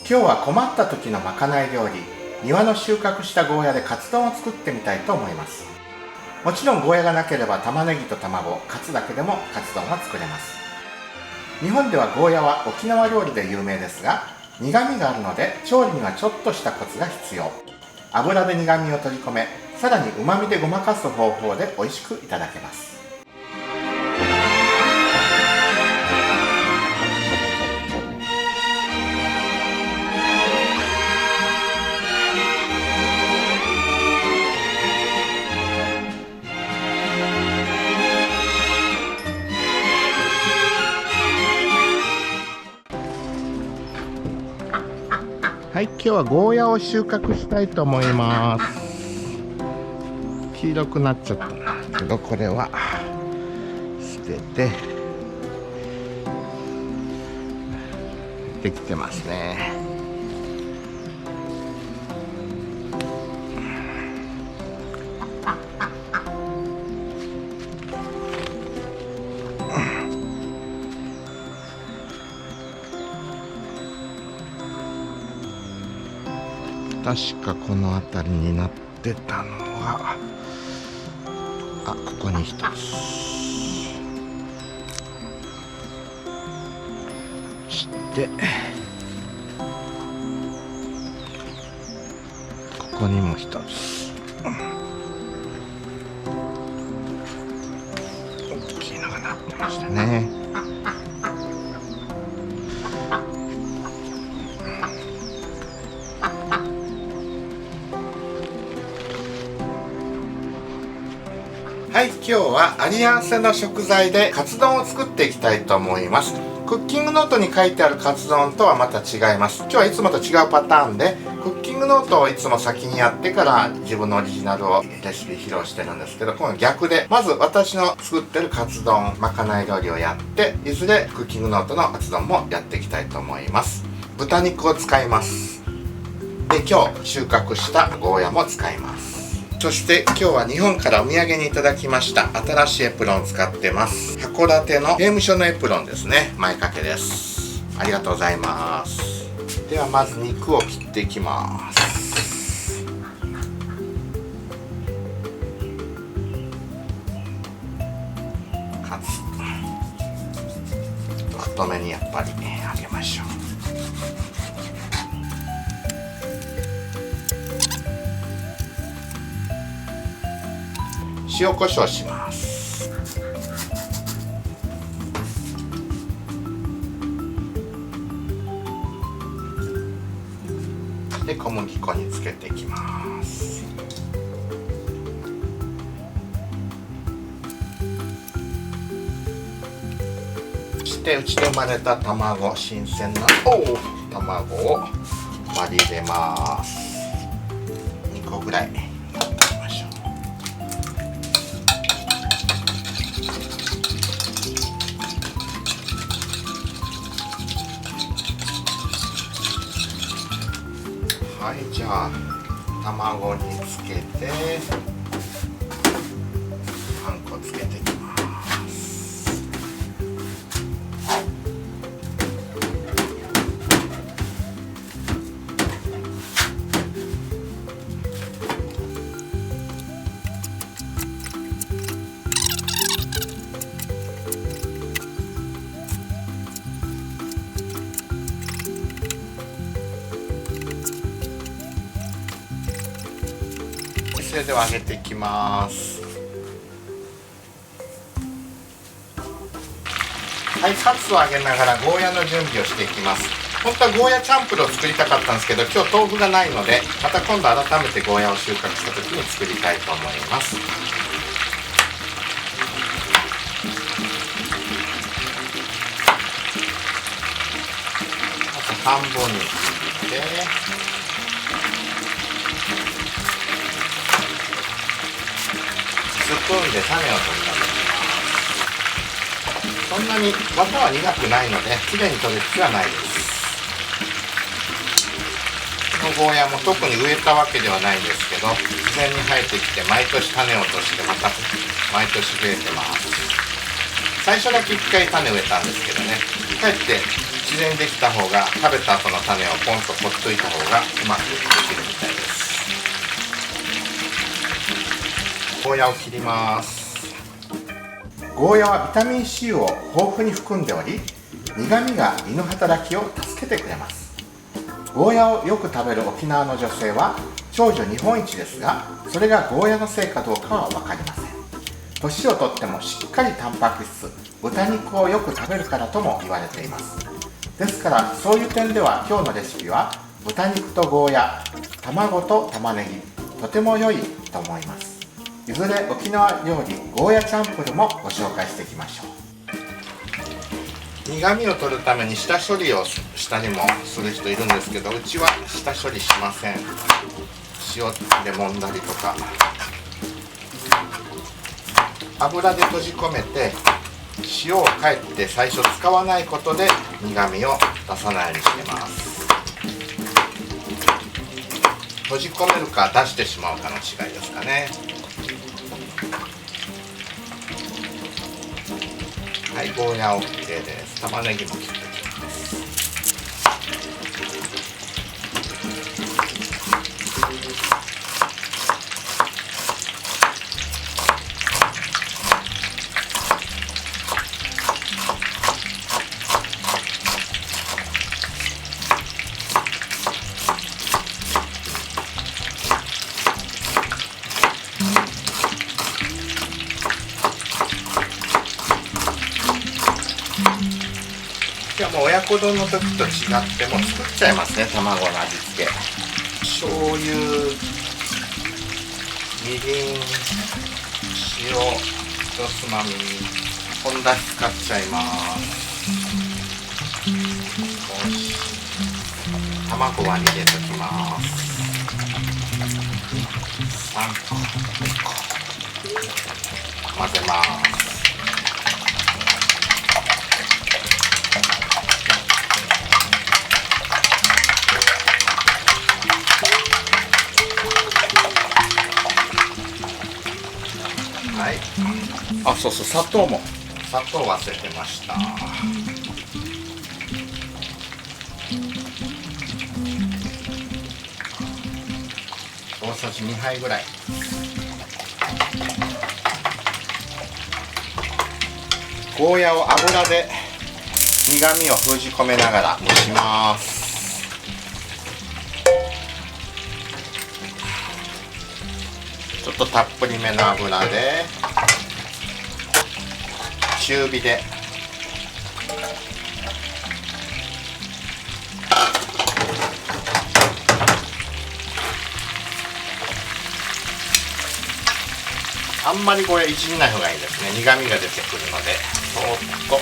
今日は困った時のまかない料理、庭の収穫したゴーヤでカツ丼を作ってみたいと思います。もちろんゴーヤがなければ玉ねぎと卵、カツだけでもカツ丼は作れます。日本ではゴーヤは沖縄料理で有名ですが、苦味があるので調理にはちょっとしたコツが必要。油で苦味を取り込め、さらにうまみでごまかす方法で美味しくいただけます。はい、今日はゴーヤを収穫したいと思います。黄色くなっちゃったんだけど、これは捨ててできてますね。確かこの辺りになってたのが、ここに一つして、ここにも一つ、大きいのがなってましたね。はい、今日はあり合わせの食材でカツ丼を作っていきたいと思います。クッキングノートに書いてあるカツ丼とはまた違います。今日はいつもと違うパターンで、クッキングノートをいつも先にやってから自分のオリジナルをレシピ披露してるんですけど、今度逆で、まず私の作ってるカツ丼、まかない料理をやって、いずれクッキングノートのカツ丼もやっていきたいと思います。豚肉を使います。で、今日収穫したゴーヤも使います。そして今日は日本からお土産にいただきました新しいエプロンを使ってます。函館の刑務所のエプロンですね。前掛けです。ありがとうございます。ではまず肉を切っていきます。カツ太めにやっぱり揚げましょう。塩コショウします。で、小麦粉につけていきます。そしてうちで生まれた卵、新鮮な卵を割り入れます。2個ぐらいはい、じゃあ卵につけてパン粉つけていきます。それでは揚げていきます。はい、カツを揚げながらゴーヤの準備をしていきます。本当はゴーヤチャンプルを作りたかったんですけど、今日豆腐がないので、また今度改めてゴーヤを収穫した時に作りたいと思います。まず半分に切って、スプーンで種を取り除きます。そんなに綿は苦くないのできれいに取る必要はないです。このゴーヤも特に植えたわけではないんですけど、自然に生えてきて毎年種を落としてまた毎年増えてます。最初だけ1回種植えたんですけどね、1かえって自然にできた方が、食べた後の種をポンとほっといた方がうまくできるみたいです。ゴーヤを切ります。ゴーヤはビタミン C を豊富に含んでおり、苦味が胃の働きを助けてくれます。ゴーヤをよく食べる沖縄の女性は長寿日本一ですが、それがゴーヤのせいかどうかは分かりません。年をとってもしっかりタンパク質、豚肉をよく食べるからとも言われています。ですからそういう点では今日のレシピは豚肉とゴーヤ、卵と玉ねぎ、とても良いと思います。いずれ沖縄料理ゴーヤチャンプルもご紹介していきましょう。苦味を取るために下処理をしたりもする人いるんですけど、うちは下処理しません。塩で揉んだりとか、油で閉じ込めて塩をかえって最初使わないことで苦味を出さないようにしてます。閉じ込めるか出してしまうかの違いですかね。はい、ゴーヤ OK です。玉ねぎも切っていきます。じゃあもう親子丼の時と違ってもう作っちゃいますね。卵の味付け、醤油、みりん、塩一つまみ、本だし使っちゃいます。よし、卵は入れときます。3個、2個混ぜます。はい、あ、そうそう、砂糖忘れてました。大さじ2杯ぐらい。ゴーヤを油で苦味を封じ込めながら蒸します。ちょっとたっぷりめの油で中火であんまりこれいじんない方がいいですね。苦味が出てくるので、そーっと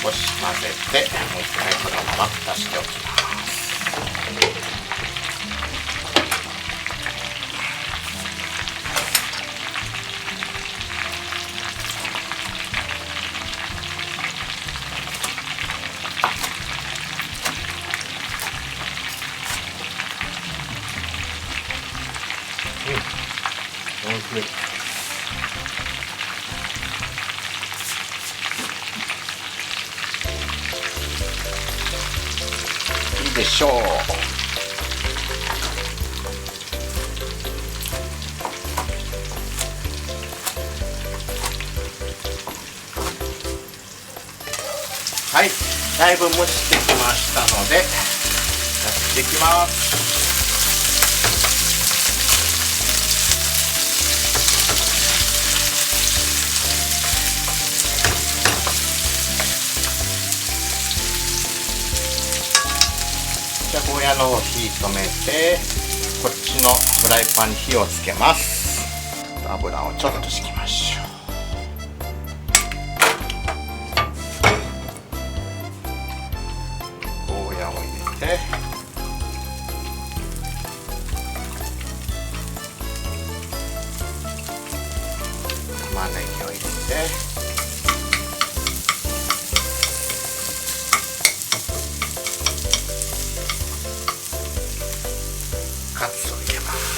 少し混ぜて、もう一回このまま蓋しておきます。おいしい。いいでしょう。はい、だいぶ蒸してきましたので、やっていきます。じゃあゴーヤの方火止めて、こっちのフライパンに火をつけます。油をちょっと敷きましょう。ゴーヤを入れて、玉ねぎを入れて、カツを入れます。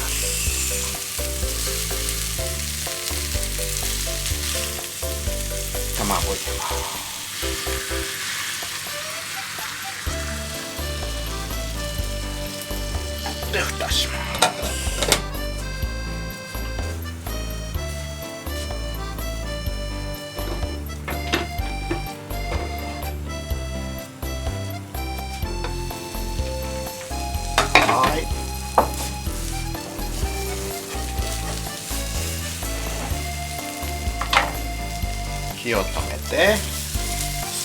火を止めて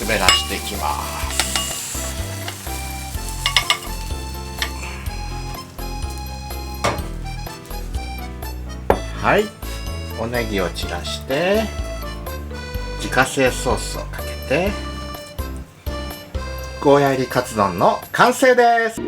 滑らしていきます。はい、おネギを散らして自家製ソースをかけてゴーヤ入りカツ丼の完成です。